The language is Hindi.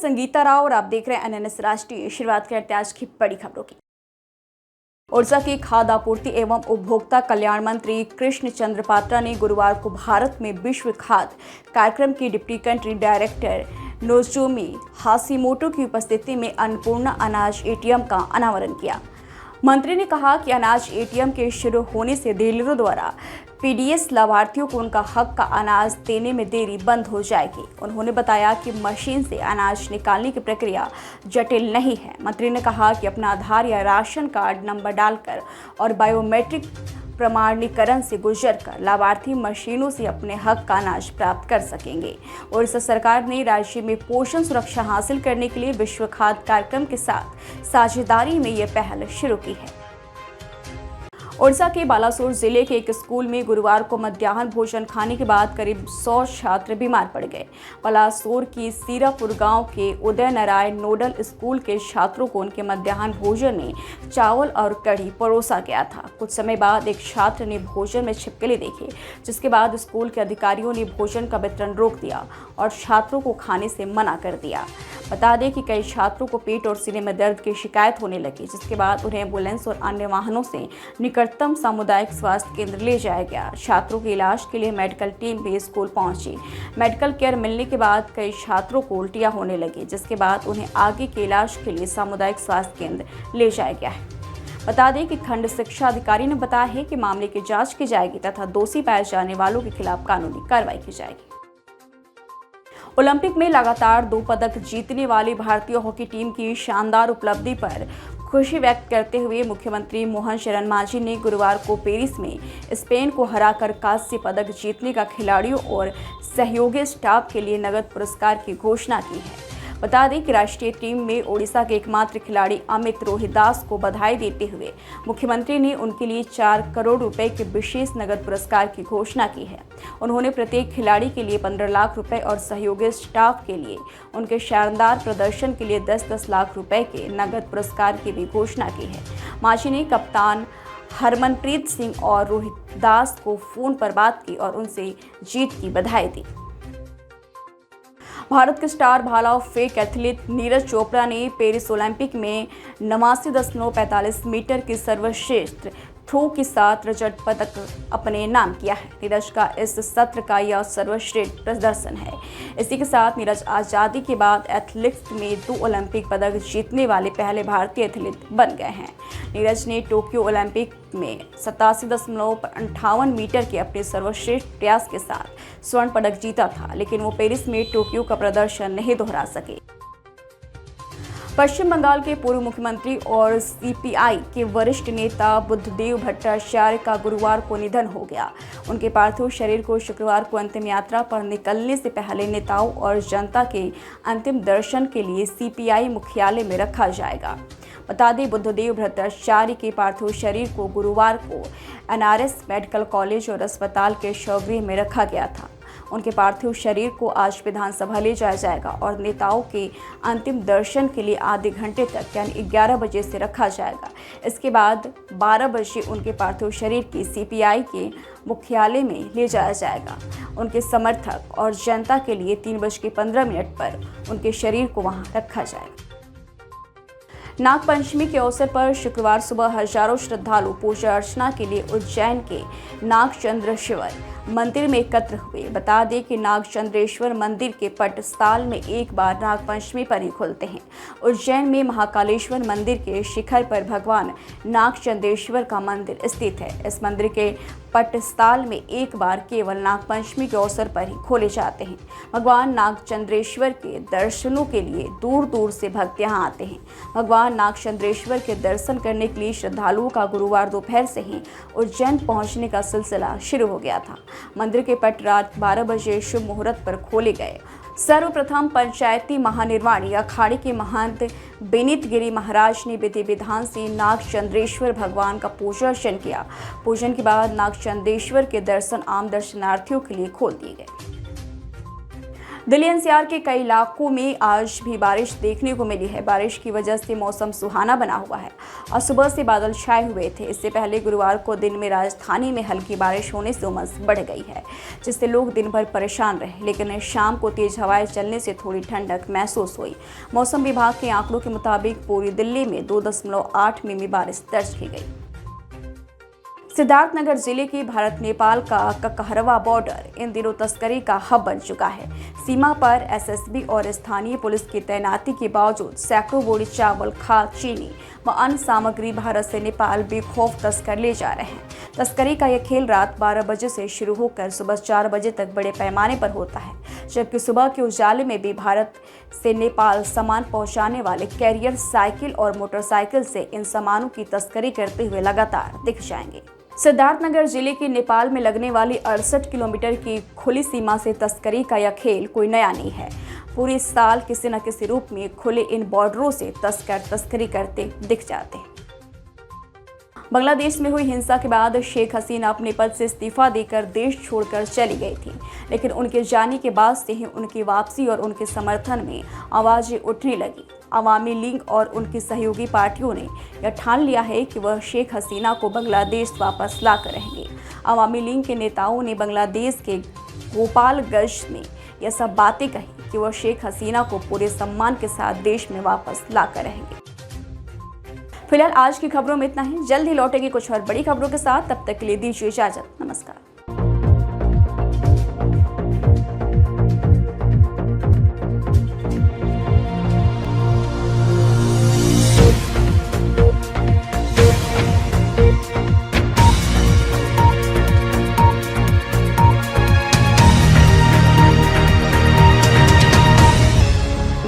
संगीता राव और आप देख रहे हैं एनएनएस राष्ट्रीय। शुरुआत करते हैं आज की बड़ी खबरों की। ओडिशा के खाद्य आपूर्ति एवं उपभोक्ता कल्याण मंत्री कृष्ण चंद्र पात्रा ने गुरुवार को भारत में विश्व खाद्य कार्यक्रम की deputy country director Nozomi Hashimoto की उपस्थिति में अन्नपूर्णा अनाज एटीएम का अनावरण किया। मंत्री ने कहा कि अनाज एटीएम के शुरू होने से डीलरों द्वारा पीडीएस लाभार्थियों को उनका हक का अनाज देने में देरी बंद हो जाएगी। उन्होंने बताया कि मशीन से अनाज निकालने की प्रक्रिया जटिल नहीं है। मंत्री ने कहा कि अपना आधार या राशन कार्ड नंबर डालकर और बायोमेट्रिक प्रमाणीकरण से गुजरकर लाभार्थी मशीनों से अपने हक का अनाज प्राप्त कर सकेंगे। ओडिशा सरकार ने राज्य में पोषण सुरक्षा हासिल करने के लिए विश्व खाद्य कार्यक्रम के साथ साझेदारी में ये पहल शुरू की है। ओडिशा के बालासोर जिले के एक स्कूल में गुरुवार को मध्याह्न भोजन खाने के बाद करीब 100 छात्र बीमार पड़ गए। बालासोर की सीरापुर गांव के उदय नारायण नोडल स्कूल के छात्रों को उनके मध्याह्न भोजन में चावल और कढ़ी परोसा गया था। कुछ समय बाद एक छात्र ने भोजन में छिपकली देखी, जिसके बाद स्कूल के अधिकारियों ने भोजन का वितरण रोक दिया और छात्रों को खाने से मना कर दिया। बता दें कि कई छात्रों को पेट और सीने में दर्द की शिकायत होने लगी, जिसके बाद उन्हें एम्बुलेंस और अन्य वाहनों से निकटतम सामुदायिक स्वास्थ्य केंद्र ले जाया गया। छात्रों के इलाज के लिए मेडिकल टीम भी स्कूल पहुंची। मेडिकल केयर मिलने के बाद कई छात्रों को उल्टियां होने लगी, जिसके बाद उन्हें आगे के इलाज के लिए सामुदायिक स्वास्थ्य केंद्र ले जाया गया है। बता दें कि खंड शिक्षा अधिकारी ने बताया है कि मामले की जांच की जाएगी तथा दोषी पाए जाने वालों के खिलाफ कानूनी कार्रवाई की जाएगी। ओलंपिक में लगातार 2 पदक जीतने वाली भारतीय हॉकी टीम की शानदार उपलब्धि पर खुशी व्यक्त करते हुए मुख्यमंत्री मोहन चरण मांझी ने गुरुवार को पेरिस में स्पेन को हराकर कांस्य पदक जीतने का खिलाड़ियों और सहयोगी स्टाफ के लिए नगद पुरस्कार की घोषणा की है। बता दें कि राष्ट्रीय टीम में ओडिशा के एकमात्र खिलाड़ी अमित रोहिदास को बधाई देते हुए मुख्यमंत्री ने उनके लिए 4 करोड़ रुपए के विशेष नगद पुरस्कार की घोषणा की है। उन्होंने प्रत्येक खिलाड़ी के लिए 15 लाख रुपए और सहयोगी स्टाफ के लिए उनके शानदार प्रदर्शन के लिए 10-10 लाख रुपए के नगद पुरस्कार की भी घोषणा की है। मांझी ने कप्तान हरमनप्रीत सिंह और रोहिदास को फोन पर बात की और उनसे जीत की बधाई दी। भारत के स्टार भाला फेंक एथलीट नीरज चोपड़ा ने पेरिस ओलंपिक में 89.45 मीटर की सर्वश्रेष्ठ थ्रो के साथ रजत पदक अपने नाम किया है। नीरज का इस सत्र का यह सर्वश्रेष्ठ प्रदर्शन है। इसी के साथ नीरज आज़ादी के बाद एथलेटिक्स में 2 ओलंपिक पदक जीतने वाले पहले भारतीय एथलीट बन गए हैं। नीरज ने टोक्यो ओलंपिक में 87.58 मीटर के अपने सर्वश्रेष्ठ प्रयास के साथ स्वर्ण पदक जीता था, लेकिन वो पेरिस में टोक्यो का प्रदर्शन नहीं दोहरा सके। पश्चिम बंगाल के पूर्व मुख्यमंत्री और सीपीआई के वरिष्ठ नेता बुद्धदेव भट्टाचार्य का गुरुवार को निधन हो गया। उनके पार्थिव शरीर को शुक्रवार को अंतिम यात्रा पर निकलने से पहले नेताओं और जनता के अंतिम दर्शन के लिए सीपीआई मुख्यालय में रखा जाएगा। बता दें, बुद्धदेव भट्टाचार्य के पार्थिव शरीर को गुरुवार को एनआरएस मेडिकल कॉलेज और अस्पताल के शवगृह में रखा गया था। उनके पार्थिव शरीर को आज विधानसभा ले जाया जाएगा और नेताओं के अंतिम दर्शन के लिए आधे घंटे तक यानी 11 बजे से रखा जाएगा। इसके बाद 12 बजे उनके पार्थिव शरीर की सीपीआई के मुख्यालय में ले जाया जाएगा। उनके समर्थक और जनता के लिए 3:15 पर उनके शरीर को वहां रखा जाएगा। नाग पंचमी के अवसर पर शुक्रवार सुबह हजारों श्रद्धालु पूजा अर्चना के लिए उज्जैन के नागचंद्रेश्वर मंदिर में एकत्र हुए। बता दें कि नागचंद्रेश्वर मंदिर के पट साल में एक बार नाग पंचमी पर ही खुलते हैं। उज्जैन में महाकालेश्वर मंदिर के शिखर पर भगवान नागचंद्रेश्वर का मंदिर स्थित है। इस मंदिर के पट साल में एक बार केवल नाग पंचमी के अवसर पर ही खोले जाते हैं। भगवान नागचंद्रेश्वर के दर्शनों के लिए दूर दूर से भक्त यहाँ आते हैं। भगवान नागचंद्रेश्वर के दर्शन करने के लिए श्रद्धालुओं का गुरुवार दोपहर से ही उज्जैन पहुंचने का सिलसिला शुरू हो गया था। मंदिर के पट रात 12 बजे शुभ मुहूर्त पर खोले गए। सर्वप्रथम पंचायती महानिर्वाणी अखाड़े के महंत विनीत गिरी महाराज ने विधि विधान से नागचंद्रेश्वर भगवान का पूजन अर्चन किया। पूजन के बाद नागचंद्रेश्वर के दर्शन आम दर्शनार्थियों के लिए खोल दिए गए। दिल्ली एनसीआर के कई इलाकों में आज भी बारिश देखने को मिली है। बारिश की वजह से मौसम सुहाना बना हुआ है और सुबह से बादल छाए हुए थे। इससे पहले गुरुवार को दिन में राजधानी में हल्की बारिश होने से उमस बढ़ गई है, जिससे लोग दिन भर परेशान रहे। लेकिन शाम को तेज हवाएं चलने से थोड़ी ठंडक महसूस हुई। मौसम विभाग के आंकड़ों के मुताबिक पूरी दिल्ली में 2.8 मिमी बारिश दर्ज की गई। सिद्धार्थनगर जिले की भारत नेपाल का ककहरवा बॉर्डर इन दिनों तस्करी का हब बन चुका है। सीमा पर एसएसबी और स्थानीय पुलिस की तैनाती के बावजूद सैकड़ों बोरी चावल, खाद, चीनी व अन्य सामग्री भारत से नेपाल बेखौफ तस्कर ले जा रहे हैं। तस्करी का यह खेल रात 12 बजे से शुरू होकर सुबह 4 बजे तक बड़े पैमाने पर होता है, जबकि सुबह के उजाले में भी भारत से नेपाल सामान पहुंचाने वाले कैरियर साइकिल और मोटरसाइकिल से इन सामानों की तस्करी करते हुए लगातार दिख जाएंगे। सिद्धार्थनगर जिले की नेपाल में लगने वाली 68 किलोमीटर की खुली सीमा से तस्करी का यह खेल कोई नया नहीं है। पूरे साल किसी न किसी रूप में खुले इन बॉर्डरों से तस्कर तस्करी करते दिख जाते हैं। बांग्लादेश में हुई हिंसा के बाद शेख हसीना अपने पद से इस्तीफा देकर देश छोड़कर चली गई थी, लेकिन उनके जाने के बाद से ही उनकी वापसी और उनके समर्थन में आवाजें उठने लगी। अवामी लीग और उनकी सहयोगी पार्टियों ने यह ठान लिया है कि वह शेख हसीना को बांग्लादेश वापस लाकर रहेंगे। अवामी लीग के नेताओं ने बांग्लादेश के गोपालगंज में यह सब बातें कही कि वह शेख हसीना को पूरे सम्मान के साथ देश में वापस लाकर रहेंगे। फिलहाल आज की खबरों में इतना ही। जल्द ही लौटेंगे कुछ और बड़ी खबरों के साथ। तब तक के लिए दीजिए इजाजत। नमस्कार।